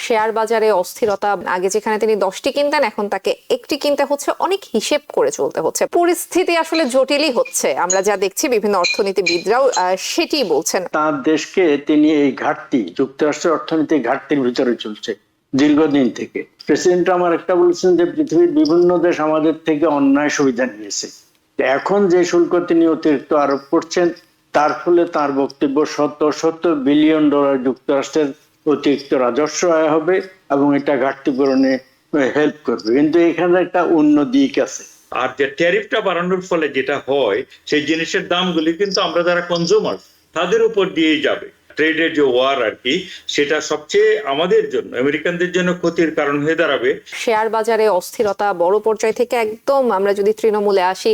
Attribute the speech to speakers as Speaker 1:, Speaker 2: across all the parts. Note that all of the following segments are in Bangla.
Speaker 1: শেয়ার বাজারে অস্থিরতা, আগে যেখানে তিনি 10টি কিনতেন এখন তাকে একটি কিনতে হচ্ছে, অনেক হিসেব করে চলতে হচ্ছে। পরিস্থিতি আসলে জটিলই হচ্ছে, আমরা যা দেখছি বিভিন্ন অর্থনীতিবিদরাও সেটি বলছেন।
Speaker 2: তার দেশকে তিনি এই ঘাটতি, যুক্তরাষ্ট্রের অর্থনৈতিক ঘাটতির ভিতরে চলছে দীর্ঘদিন থেকে। প্রেসিডেন্ট আমার একটা বলেছেন যে পৃথিবীর বিভিন্ন দেশ আমাদের থেকে অন্যায় সুবিধা নিয়েছে, এখন যে শুল্ক তিনি অতিরিক্ত আরোপ করছেন তার ফলে তার বক্তব্য 70 বিলিয়ন ডলার যুক্তরাষ্ট্রের অতিরিক্ত রাজস্ব আয় হবে এবং এটা ঘাটতি পূরণে হেল্প করবে। কিন্তু এখানে একটা অন্য দিক আছে।
Speaker 3: আর যে ট্যারিফটা বাড়ানোর ফলে যেটা হয়, সেই জিনিসের দামগুলি কিন্তু আমরা যারা কনজিউমার তাদের উপর দিয়ে যাবে। ট্রেডের যে ওয়ার আর কি, সেটা সবচেয়ে আমাদের জন্য, আমেরিকানদের জন্য ক্ষতির কারণ হয়ে দাঁড়াবে।
Speaker 1: শেয়ার বাজারে অস্থিরতা বড় পর্যায় থেকে একদম আমরা যদি তৃণমূলে আসি,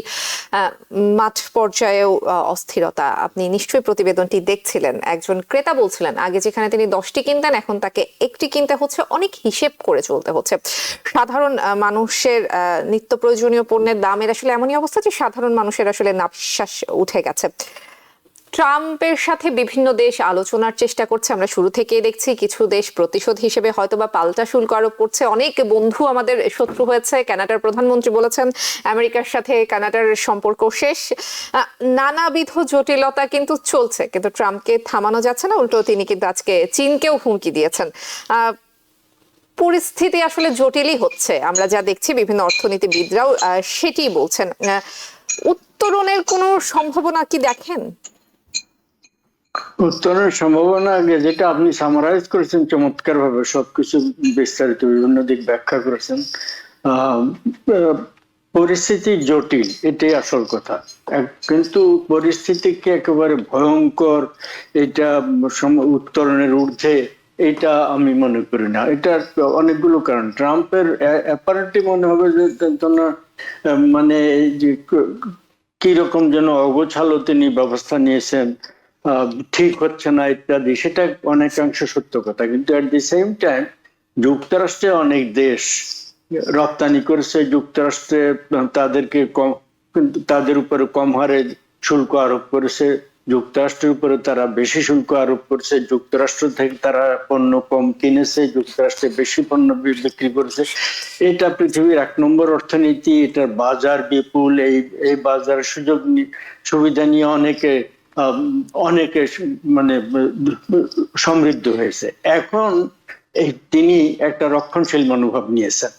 Speaker 1: মাঠ পর্যায়েও অস্থিরতা। আপনি নিশ্চয়ই প্রতিবেদনটি দেখছিলেন। একজন ক্রেতা বলছিলেন আগে যেখানে তিনি 10টি কিনতেন এখন তাকে একটি কিনতে হচ্ছে, অনেক হিসেব করে চলতে হচ্ছে। সাধারণ মানুষের নিত্য প্রয়োজনীয় পণ্যের দামের আসলে এমনই অবস্থা যে সাধারণ মানুষের আসলে নাভিশ্বাস উঠে গেছে। ট্রাম্পের সাথে বিভিন্ন দেশ আলোচনার চেষ্টা করছে, আমরা শুরু থেকেই দেখছি। কিছু দেশ প্রতিশোধ হিসেবে হয়তোবা পাল্টা শুল্ক আরোপ করছে। অনেক বন্ধু আমাদের শত্রু হয়েছে। কানাডার প্রধানমন্ত্রী বলেছেন আমেরিকার সাথে কানাডার সম্পর্ক শেষ। নানাবিধ জটিলতা কিন্তু চলছে, কিন্তু ট্রাম্পকে থামানো যাচ্ছে না। উল্টো তিনি কিন্তু আজকে চীনকেও হুমকি দিয়েছেন। পরিস্থিতি আসলে জটিলই হচ্ছে, আমরা যা দেখছি বিভিন্ন অর্থনীতিবিদরাও সেটি বলছেন। উত্তরণের কোনো সম্ভাবনা কি দেখেন?
Speaker 2: উত্তরণের সম্ভাবনা, আগে যেটা আপনি সামারাইজ করেছেন চমৎকার ভাবে, সবকিছু বিস্তারিত বিভিন্ন দিক ব্যাখ্যা করেছেন। পরিস্থিতি জটিল, এটাই আসল কথা। কিন্তু পরিস্থিতিকে একেবারে ভয়ঙ্কর, এটা উত্তরণের ঊর্ধ্বে, এটা আমি মনে করি না। এটা অনেকগুলো কারণ। ট্রাম্পের অ্যাপারেন্টলি মনে হবে যে মানে যে কিরকম যেন অগোছালো তিনি ব্যবস্থা নিয়েছেন, ঠিক হচ্ছে না ইত্যাদি, সেটা অনেকাংশ সত্য কথা। কিন্তু এট দি সেম টাইম যুক্তরাষ্ট্রে অনেক দেশ রপ্তানি করেছে, যুক্তরাষ্ট্রে তাদেরকে কম, তাদের উপরে কম হারে শুল্ক আরোপ করেছে, যুক্তরাষ্ট্রের উপরে তারা বেশি শুল্ক আরোপ করেছে, যুক্তরাষ্ট্র থেকে তারা পণ্য কম কিনেছে, যুক্তরাষ্ট্রে বেশি পণ্য বিক্রি করেছে। এটা পৃথিবীর 1 নম্বর অর্থনীতি, এটার বাজার বিপুল। এই বাজারের সুবিধা নিয়ে অনেকে মানে সমৃদ্ধ হয়েছে। এখন তিনি একটা রক্ষণশীল মনোভাব নিয়েছেন,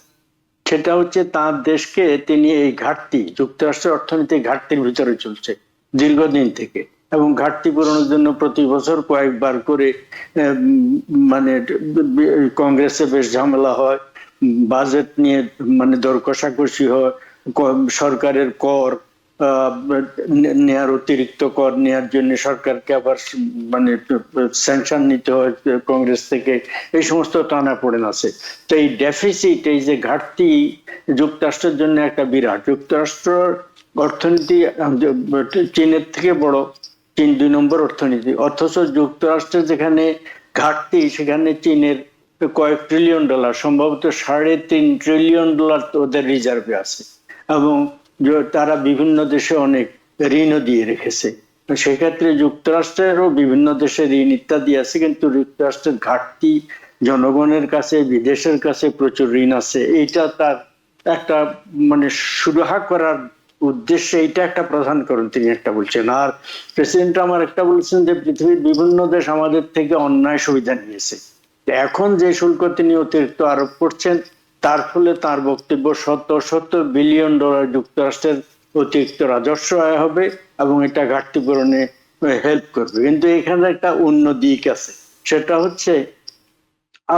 Speaker 2: সেটা হচ্ছে তার দেশকে তিনি এই ঘাটতি, যুক্তরাষ্ট্রের অর্থনৈতিক ঘাটতির ভিতরে চলছে দীর্ঘদিন থেকে, এবং ঘাটতি পূরণের জন্য প্রতি বছর কয়েকবার করে মানে কংগ্রেসে বেশ ঝামেলা হয়, বাজেট নিয়ে মানে দর কষাকষি হয়, সরকারের কর নেয়ার, অতিরিক্ত কর নেয়ার জন্য সরকারকে আবার মানে স্যাংশন নিতে হয় কংগ্রেস থেকে। এই সমস্ত টানাপোড়েন আছে। তো এই ডেফিসিট, এই যে ঘাটতি যুক্তরাষ্ট্রের জন্য একটা বিরাট। যুক্তরাষ্ট্র অর্থনীতি চীনের থেকে বড়, চীন 2 নম্বর অর্থনীতি, অথচ যুক্তরাষ্ট্রের যেখানে ঘাটতি সেখানে চীনের কয়েক ট্রিলিয়ন ডলার, সম্ভবত $3.5 ট্রিলিয়ন ওদের রিজার্ভে আছে, এবং তারা বিভিন্ন দেশে অনেক ঋণও দিয়ে রেখেছে। সেক্ষেত্রে যুক্তরাষ্ট্রেরও বিভিন্ন দেশে ঋণ ইত্যাদি আছে, কিন্তু যুক্তরাষ্ট্রের ঘাটতি জনগণের কাছে, বিদেশের কাছে প্রচুর ঋণ আছে। এইটা তার একটা মানে সুরাহা করার উদ্দেশ্যে এইটা একটা প্রধান কারণ তিনি একটা বলছেন। আর প্রেসিডেন্ট আমার একটা বলছেন যে পৃথিবীর বিভিন্ন দেশ আমাদের থেকে অন্যায় সুবিধা নিয়েছে, এখন যে শুল্ক তিনি অতিরিক্ত আরোপ করছেন তার ফলে তার বক্তব্য 70 বিলিয়ন ডলার যুক্তরাষ্ট্রের অতিরিক্ত রাজস্ব আয় হবে এবং এটা ঘাটতি পূরণে হেল্প করবে। কিন্তু এখানে একটা অন্য দিক আছে, সেটা হচ্ছে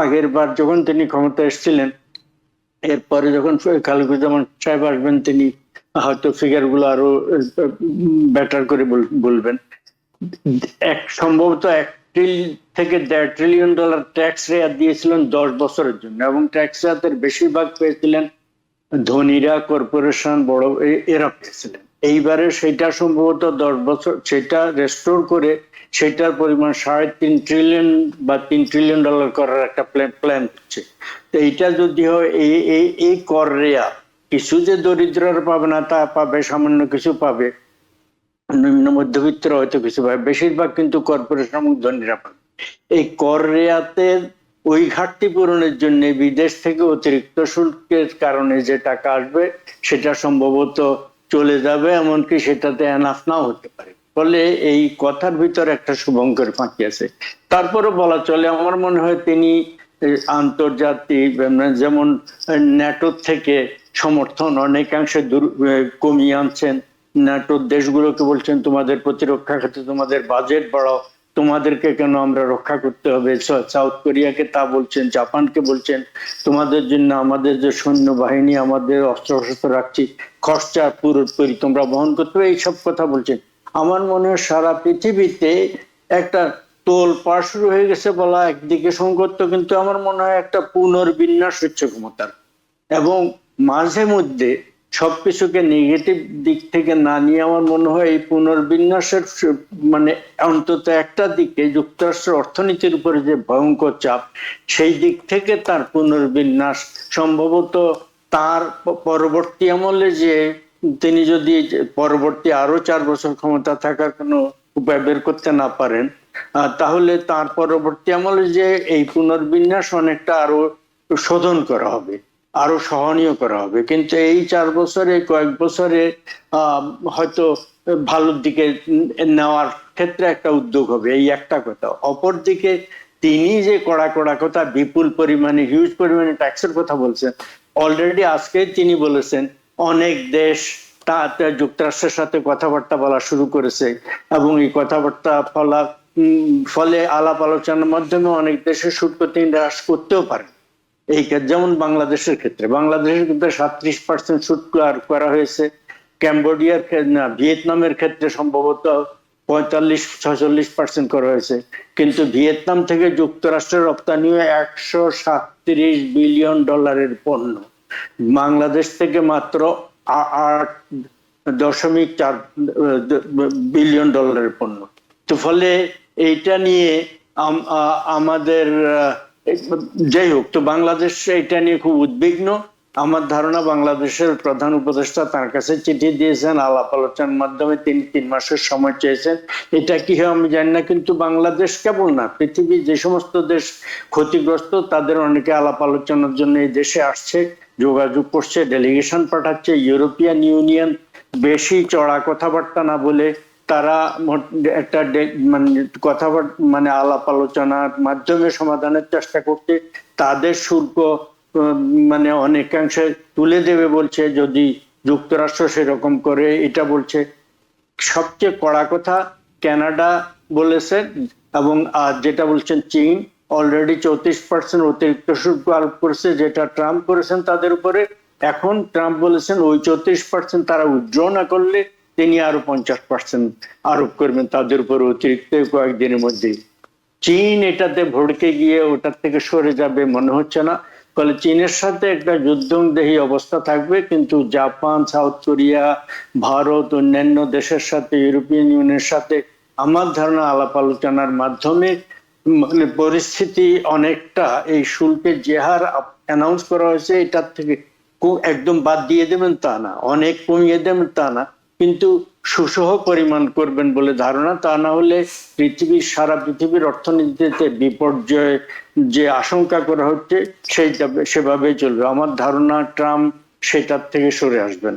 Speaker 2: আগের বার যখন তিনি ক্ষমতা এসেছিলেন, এরপরে যখন খালেকুজ্জামান সাহেব আসবেন তিনি হয়তো ফিগার গুলো আরো বেটার করে বলবেন। সম্ভবত 1 থেকে $1.5 ট্রিলিয়ন ট্যাক্স রেয়াত দিয়েছিলেন 10 বছরের জন্য, এবং ট্যাক্স রেয়াতের বেশিরভাগ পেয়েছিলেন ধনীরা, কর্পোরেশন, বড় এরা পেয়েছিলেন। এইবারে সেটা সম্ভবত 10 বছর সেটা রেস্টোর করে সেটার পরিমাণ $3.5 ট্রিলিয়ন বা $3 ট্রিলিয়ন করার একটা প্ল্যান হচ্ছে। তো এইটা যদি হয়, এই কর রেয়া কিছু যে দরিদ্ররা পাবে না তা পাবে, সামান্য কিছু পাবে, নিম্ন মধ্যবিত্তরা হয়তো কিছু পাবে, বেশিরভাগ কিন্তু কর্পোরেশন এবং ধনীরা পাবে। এই কর রেয়াতের ওই ঘাটতি পূরণের জন্য বিদেশ থেকে অতিরিক্ত শুল্কের কারণে যে টাকা আসবে সেটা সম্ভবত চলে যাবে, এমনকি সেটাতে এনাফ নাও হতে পারে। ফলে এই কথার ভিতরে একটা শুভঙ্কর ফাঁকি আছে। তারপরে বলা চলে, আমার মনে হয় তিনি আন্তর্জাতিক যেমন ন্যাটোর থেকে সমর্থন অনেকাংশে কমিয়ে আনছেন। ন্যাটোর দেশগুলোকে বলছেন তোমাদের প্রতিরক্ষা খাতে তোমাদের বাজেট বাড়াও, তোমাদেরকে কেন আমরা রক্ষা করতে হবে। সাউথ কোরিয়াকে তা বলছেন, জাপানকে বলছেন তোমাদের জন্য আমাদের যে সৈন্য বাহিনী, আমাদের অস্ত্র শস্ত্র রাখছি, খরচা পুরোপুরি তোমরা বহন করতে হবে, এইসব কথা বলছেন। আমার মনে হয় সারা পৃথিবীতে একটা তোলপাড় শুরু হয়ে গেছে বলা একদিকে সংগত, কিন্তু আমার মনে হয় একটা পুনর্বিন্যাস হচ্ছে ক্ষমতার। এবং মাঝে মধ্যে সবকিছুকে নেগেটিভ দিক থেকে না নিয়ে আমার মনে হয় এই পুনর্বিন্যাসের মানে অন্তত একটা দিকে যুক্তরাষ্ট্রের অর্থনীতির উপরে যে ভয়ঙ্কর চাপ, সেই দিক থেকে তার পুনর্বিন্যাস সম্ভবত তার পরবর্তী আমলে যে তিনি যদি পরবর্তী আরো 4 বছর ক্ষমতা থাকার কোনো উপায় বের করতে না পারেন, তাহলে তার পরবর্তী আমলে যে এই পুনর্বিন্যাস অনেকটা আরো শোধন করা হবে, আরো সহনীয় করা হবে। কিন্তু এই 4 বছরে কয়েক বছরে হয়তো ভালোর দিকে নেওয়ার ক্ষেত্রে একটা উদ্যোগ হবে, এই একটা কথা। অপরদিকে তিনি যে কড়া কড়া কথা, বিপুল পরিমাণে হিউজ পরিমাণে ট্যাক্সের কথা বলছেন, অলরেডি আজকে তিনি বলেছেন অনেক দেশ তা যুক্তরাষ্ট্রের সাথে কথাবার্তা বলা শুরু করেছে, এবং এই কথাবার্তা ফলে আলাপ আলোচনার মাধ্যমে অনেক দেশের শুল্ক তিনি হ্রাস করতেও পারেন। এই যেমন বাংলাদেশের ক্ষেত্রে 37% শুল্ক আরোপ করা হয়েছে। ক্যাম্বোডিয়ার ভিয়েতনামের ক্ষেত্রে সম্ভবত 45-46% করা হয়েছে। কিন্তু ভিয়েতনাম থেকে যুক্তরাষ্ট্রের রপ্তানি 137 বিলিয়ন ডলারের পণ্য, বাংলাদেশ থেকে মাত্র 8.4 বিলিয়ন ডলারের পণ্য। তো ফলে এইটা নিয়ে আমাদের যাই হোক, তো বাংলাদেশ এটা নিয়ে খুব উদ্বিগ্ন। আমার ধারণা বাংলাদেশের প্রধান উপদেষ্টা তার কাছে চিঠি দিয়েছেন, আলাপ আলোচনার মাধ্যমে তিনি 3 মাসের সময় চেয়েছেন। এটা কি হয় আমি জানি না, কিন্তু বাংলাদেশ কেবল না, পৃথিবীর যে সমস্ত দেশ ক্ষতিগ্রস্ত তাদের অনেকে আলাপ আলোচনার জন্য এই দেশে আসছে, যোগাযোগ করছে, ডেলিগেশন পাঠাচ্ছে। ইউরোপিয়ান ইউনিয়ন বেশি চড়া কথাবার্তা না বলে তারা একটা মানে আলাপ আলোচনার মাধ্যমে সমাধানের চেষ্টা করছে। তাদের শুল্ক মানে অনেকাংশে তুলে দেবে বলছে যদি যুক্তরাষ্ট্র সেরকম করে, এটা বলছে। সবচেয়ে কড়া কথা কানাডা বলেছে, এবং যেটা বলছেন চীন অলরেডি 34% অতিরিক্ত শুল্ক আরোপ করেছে, যেটা ট্রাম্প করেছেন তাদের উপরে। এখন ট্রাম্প বলেছেন ওই 34% তারা উইথড্র না করলে তিনি আরো 50% আরোপ করবেন তাদের উপর অতিরিক্ত কয়েকদিনের মধ্যেই। চীন এটাতে ভড়কে গিয়ে ওটার থেকে সরে যাবে মনে হচ্ছে না। ফলে চীনের সাথে একটা যুদ্ধংদেহী অবস্থা থাকবে, কিন্তু জাপান, সাউথ কোরিয়া, ভারত, অন্যান্য দেশের সাথে, ইউরোপিয়ান ইউনিয়নের সাথে আমার ধারণা আলাপ আলোচনার মাধ্যমে মানে পরিস্থিতি অনেকটা এই শুল্কের যে হার অ্যানাউন্স করা হয়েছে এটার থেকে একদম বাদ দিয়ে দেবেন তা না, অনেক কমিয়ে দেবেন তা না, কিন্তু সুসহ পরিমাণ করবেন বলে ধারণা। তা না হলে সারা পৃথিবীর অর্থনীতিতে বিপর্যয় যে আশঙ্কা করা হচ্ছে সেভাবেই চলবে। আমার ধারণা ট্রাম্প সেটার থেকে সরে আসবেন।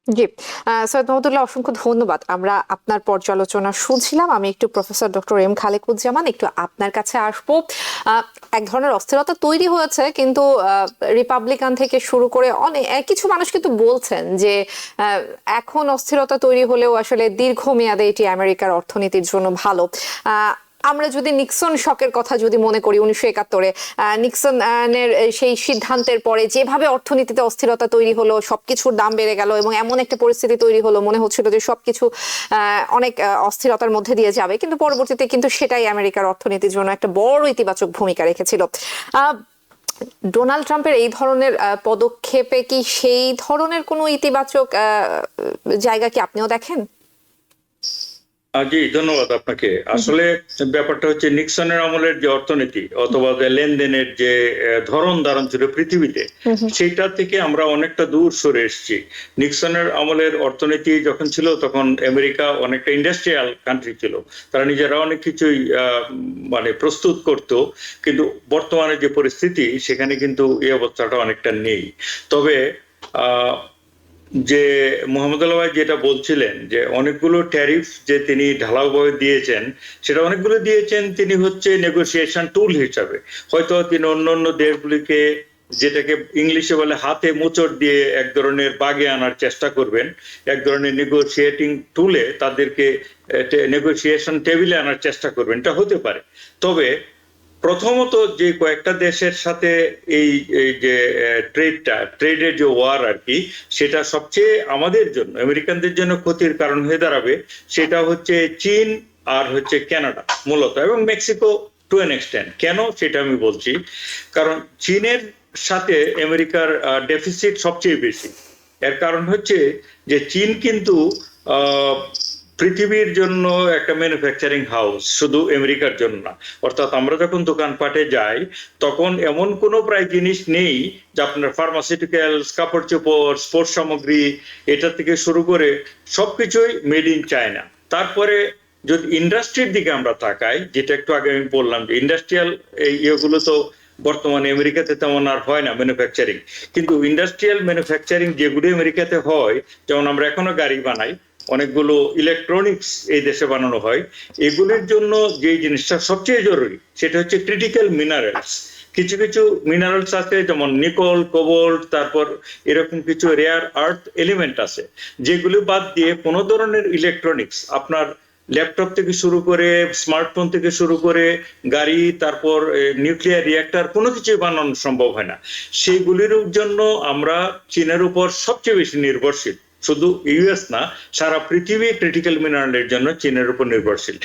Speaker 1: জি, সৈয়দ মাহমুদুল্লাহ, অসংখ্য ধন্যবাদ। আমরা আপনার পর্যালোচনা শুনছিলাম। আমি একটু প্রফেসর ডক্টর এম খালেকুজ্জামান একটু আপনার কাছে আসবো। এক ধরনের অস্থিরতা তৈরি হয়েছে, কিন্তু রিপাবলিকান থেকে শুরু করে অনেক কিছু মানুষ কিন্তু বলছেন যে এখন অস্থিরতা তৈরি হলেও আসলে দীর্ঘমেয়াদে এটি আমেরিকার অর্থনীতির জন্য ভালো। আমরা যদি নিক্সন শকের কথা যদি মনে করি 1971-এ, নিক্সনের সেই সিদ্ধান্তের পরে যেভাবে অর্থনীতিতে অস্থিরতা তৈরি হলো, সবকিছুর দাম বেড়ে গেল এবং এমন একটা পরিস্থিতি তৈরি হলো মনে হচ্ছিল যে সবকিছু অনেক অস্থিরতার মধ্যে দিয়ে যাবে, কিন্তু পরবর্তীতে কিন্তু সেটাই আমেরিকার অর্থনীতির জন্য একটা বড় ইতিবাচক ভূমিকা রেখেছিল। ডোনাল্ড ট্রাম্পের এই ধরনের পদক্ষেপে কি সেই ধরনের কোনো ইতিবাচক জায়গা কি আপনিও দেখেন?
Speaker 3: জি, ধন্যবাদ আপনাকে। আসলে ব্যাপারটা হচ্ছে নিক্সনের আমলের যে অর্থনীতি অথবা যে লেনদেনের যে ধরন ধারণ ছিল পৃথিবীতে, সেটা থেকে আমরা অনেকটা দূর সরে এসেছি। নিক্সনের আমলের অর্থনীতি যখন ছিল তখন আমেরিকা অনেকটা ইন্ডাস্ট্রিয়াল কান্ট্রি ছিল, তারা নিজেরা অনেক কিছুই মানে প্রস্তুত করত, কিন্তু বর্তমানে যে পরিস্থিতি সেখানে কিন্তু এই অবস্থাটা অনেকটা নেই। তবে যে মোহাম্মদ আল্লাহ ভাই যেটা বলছিলেন যে অনেকগুলো ট্যারিফ যে তিনি ঢালাওভাবে দিয়েছেন, সেটা অনেকগুলো দিয়েছেন তিনি হচ্ছে নেগোসিয়েশন টুল হিসাবে। হয়তো তিনি অন্য অন্য দেশগুলিকে, যেটাকে ইংলিশে বলে হাতে মোচড় দিয়ে এক ধরনের বাগে আনার চেষ্টা করবেন, এক ধরনের নেগোসিয়েটিং টুলে তাদেরকে নেগোসিয়েশন টেবিলে আনার চেষ্টা করবেন, এটা হতে পারে। তবে প্রথমত যে কয়েকটা দেশের সাথে এই যে ট্রেডের যে ওয়ার আর কি, সেটা সবচেয়ে আমাদের জন্য, আমেরিকানদের জন্য ক্ষতির কারণ হয়ে দাঁড়াবে। সেটা হচ্ছে চীন আর হচ্ছে কানাডা মূলত, এবং মেক্সিকো টু এন এক্সটেন্ট। কেন সেটা আমি বলছি, কারণ চীনের সাথে আমেরিকার ডেফিসিট সবচেয়ে বেশি। এর কারণ হচ্ছে যে চীন কিন্তু পৃথিবীর জন্য একটা ম্যানুফ্যাকচারিং হাউস, শুধু আমেরিকার জন্য না। অর্থাৎ আমরা যখন দোকানপাটে যাই তখন এমন কোনো প্রায় জিনিস নেই যে আপনার ফার্মাসিউটিক্যালস, কাপড় চোপড়, স্পোর্টস সামগ্রী, এটা থেকে শুরু করে সবকিছুই মেড ইন চায়না। তারপরে যদি ইন্ডাস্ট্রির দিকে আমরা তাকাই, যেটা একটু আগে আমি বললাম যে ইন্ডাস্ট্রিয়াল ইয়েগুলো তো বর্তমানে আমেরিকাতে তেমন আর হয় না ম্যানুফ্যাকচারিং, কিন্তু ইন্ডাস্ট্রিয়াল ম্যানুফ্যাকচারিং যেগুলো আমেরিকাতে হয়, যেমন আমরা এখনো গাড়ি বানাই, অনেকগুলো ইলেকট্রনিক্স এই দেশে বানানো হয়, এগুলির জন্য যে জিনিসটা সবচেয়ে জরুরি সেটা হচ্ছে ক্রিটিক্যাল মিনারেলস। কিছু কিছু মিনারেলস আছে যেমন নিকল, কোবল্ট, তারপর এরকম কিছু রেয়ার আর্থ এলিমেন্ট আছে, যেগুলো বাদ দিয়ে কোনো ধরনের ইলেকট্রনিক্স, আপনার ল্যাপটপ থেকে শুরু করে স্মার্টফোন থেকে শুরু করে গাড়ি, তারপর নিউক্লিয়ার রিঅ্যাক্টর, কোনো কিছুই বানানো সম্ভব হয় না। সেইগুলির জন্য আমরা চীনের উপর সবচেয়ে বেশি নির্ভরশীল। শুধু ইউএস না, সারা পৃথিবী ক্রিটিক্যাল মিনারেলের জন্য চীনের উপর নির্ভরশীল।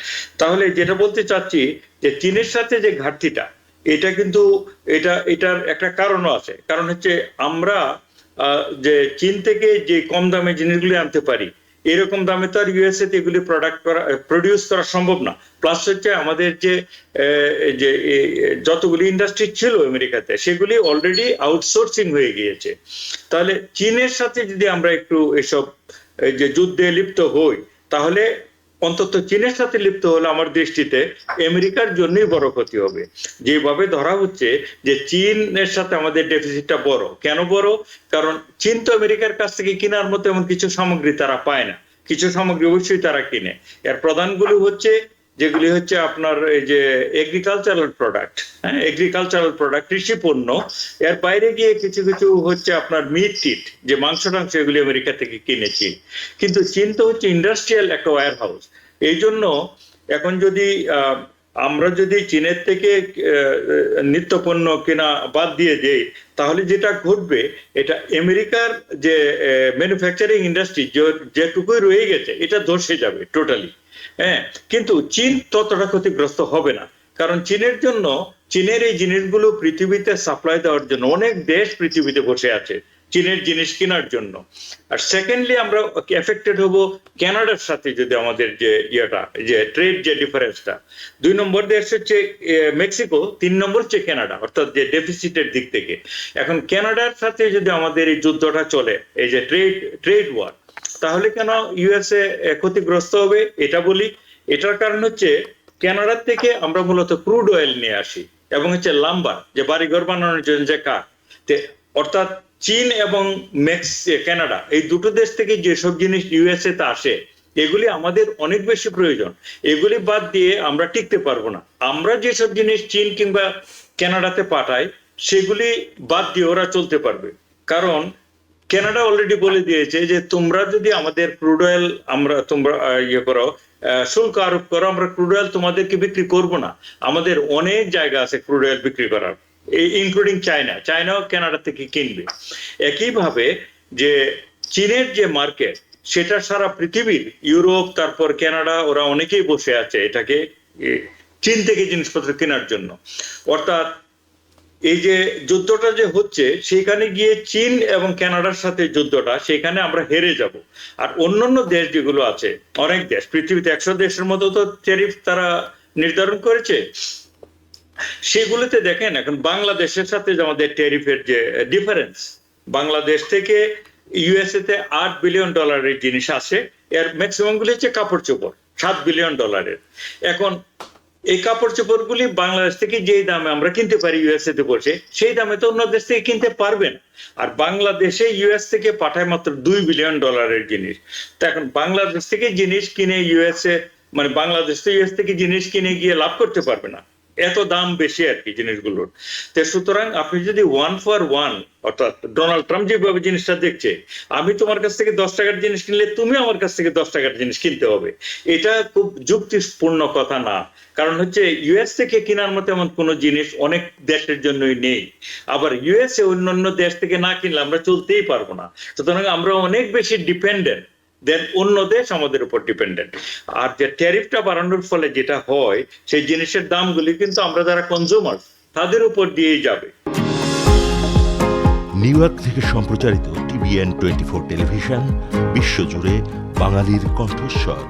Speaker 3: তাহলে যেটা বলতে চাচ্ছি যে চীনের সাথে যে ঘাটতিটা, এটা কিন্তু এটার একটা কারণও আছে। কারণ হচ্ছে আমরা যে চীন থেকে যে কম দামে জিনিসগুলি আনতে পারি, এরকম দামে তো আর ইউএসএ তে এগুলি প্রডিউস করা সম্ভব না। প্লাস হচ্ছে আমাদের যে যতগুলি ইন্ডাস্ট্রি ছিল আমেরিকাতে, সেগুলি অলরেডি আউটসোর্সিং হয়ে গিয়েছে। তাহলে চীনের সাথে যদি আমরা একটু এসব যে যুদ্ধে লিপ্ত হই, তাহলে অন্তত চীনের সাথে লিপ্ত হলে আমার দৃষ্টিতে আমেরিকার জন্যই বড় ক্ষতি হবে। যেভাবে ধরা হচ্ছে যে চীনের সাথে আমাদের ডেফিসিটটা বড়। কেন বড়? কারণ চীন তো আমেরিকার কাছ থেকে কেনার মতো এমন কিছু সামগ্রী তারা পায় না। কিছু সামগ্রী অবশ্যই তারা কিনে। এর প্রধানগুলো হচ্ছে যেগুলি হচ্ছে আপনার এই যে এগ্রিকালচারাল প্রোডাক্ট, হ্যাঁ, এগ্রিকালচারাল প্রোডাক্ট, কৃষি পণ্য। এর বাইরে গিয়ে কিছু কিছু হচ্ছে আপনার মিট টিট, যে মাংস টাংস, এগুলি আমেরিকা থেকে কিনেছি। কিন্তু চীন তো হচ্ছে ইন্ডাস্ট্রিয়াল একটা ওয়্যার হাউস। এই জন্য এখন যদি আমরা যদি চীনের থেকে নিত্য পণ্য কেনা বাদ দিয়ে দেই, তাহলে যেটা ঘটবে, এটা আমেরিকার যে ম্যানুফ্যাকচারিং ইন্ডাস্ট্রি যেটুকুই রয়ে গেছে, এটা ধসে যাবে টোটালি। হ্যাঁ, কিন্তু চীন ততটা ক্ষতিগ্রস্ত হবে না, কারণ চীনের এই জিনিসগুলো পৃথিবীতে সাপ্লাই দেওয়ার জন্য অনেক দেশ পৃথিবীতে বসে আছে চীনের জিনিস কেনার জন্য। আর সেকেন্ডলি আমরা এফেক্টেড হব কানাডার সাথে, যদি আমাদের যে যে ট্রেড যে ডিফারেন্সটা। 2 নম্বর দেশ হচ্ছে মেক্সিকো, 3 নম্বর হচ্ছে কানাডা, অর্থাৎ যে ডেফিসিটের দিক থেকে। এখন কানাডার সাথে যদি আমাদের এই যুদ্ধটা চলে, এই যে ট্রেড ওয়ার, তাহলে কেন ইউএসএ ক্ষতিগ্রস্ত হবে এটা বলি। এটার কারণ হচ্ছে কানাডার থেকে আমরা মূলত ক্রুড অয়েল নিয়ে আসি, এবং হচ্ছে লাম্বার, যে বাড়িঘর বানানোর জন্য যে কাঠ। অর্থাৎ চীন এবং কানাডা, এই দুটো দেশ থেকে যেসব জিনিস ইউএসএ তে আসে, এগুলি আমাদের অনেক বেশি প্রয়োজন। এগুলি বাদ দিয়ে আমরা টিকতে পারবো না। আমরা যেসব জিনিস চীন কিংবা কানাডাতে পাঠাই, সেগুলি বাদ দিয়ে ওরা চলতে পারবে। কারণ কানাডা অলরেডি বলে দিয়েছে যে তোমরা যদি আমাদের ক্রুড অয়েল তোমরা করো, শুল্ক আরোপ করো, আমরা ক্রুড অয়েল তোমাদেরকে বিক্রি করব না। আমাদের অনেক জায়গা আছে ক্রুড অয়েল বিক্রি করার, ইনক্লুডিং চায়নাও কানাডা থেকে কিনবে। একইভাবে যে চীনের যে মার্কেট, সেটা সারা পৃথিবীর, ইউরোপ, তারপর কানাডা, ওরা অনেকেই বসে আছে এটাকে চীন থেকে জিনিসপত্র কেনার জন্য। অর্থাৎ এই যে যুদ্ধটা যে হচ্ছে সেখানে গিয়ে চীন এবং কানাডার সাথে যুদ্ধটা, সেখানে আমরা হেরে যাব। আর অন্যান্য দেশ যেগুলো আছে, অনেক দেশ পৃথিবীতে 100 দেশের মতো তো ট্যারিফ তারা নির্ধারণ করেছে, সেগুলোতে দেখেন এখন বাংলাদেশের সাথে যে আমাদের ট্যারিফের যে ডিফারেন্স, বাংলাদেশ থেকে ইউএসএ তে $8 বিলিয়ন জিনিস আসে, এর ম্যাক্সিমাম গুলি হচ্ছে কাপড় চোপড়, $7 বিলিয়ন। এখন এই কাপড় চোপড় গুলি বাংলাদেশ থেকে যেই দামে আমরা কিনতে পারি ইউএসএ তে বসে, সেই দামে তো অন্য দেশ থেকে কিনতে পারবেন। আর বাংলাদেশে ইউএস থেকে পাঠায় মাত্র $2 বিলিয়ন জিনিস। তো এখন বাংলাদেশ থেকে জিনিস কিনে ইউএসএ, মানে বাংলাদেশ তো ইউএস থেকে জিনিস কিনে গিয়ে লাভ করতে পারবে না, এত দাম বেশি আর কি জিনিসগুলোর। তো সুতরাং আপনি যদি 1 for 1, অর্থাৎ ডোনাল্ড ট্রাম্প যেভাবে জিনিসটা দেখছে, আমি তোমার কাছ থেকে 10 টাকার জিনিস কিনলে তুমি আমার কাছ থেকে 10 টাকার জিনিস কিনতে হবে, এটা খুব যুক্তিপূর্ণ কথা না। কারণ হচ্ছে ইউএস থেকে কেনার মতো এমন কোনো জিনিস অনেক দেশের জন্যই নেই। আবার ইউএসএ অন্যান্য দেশ থেকে না কিনলে আমরা চলতেই পারবো না। সুতরাং আমরা অনেক বেশি ডিপেন্ডেন্ট দেন অন্য দেশ আমাদের উপর ডিপেন্ডেন্ট। আর যে ট্যারিফটা বাড়ানোর ফলে যেটা হয়, সেই জিনিসের দামগুলি কিন্তু আমরা যারা কনজিউমার তাদের উপর দিয়েই যাবে।
Speaker 4: নিউ ইয়র্ক থেকে সম্প্রচারিত TVN 24 টেলিভিশন বিশ্বজুড়ে বাঙালির কণ্ঠস্বর।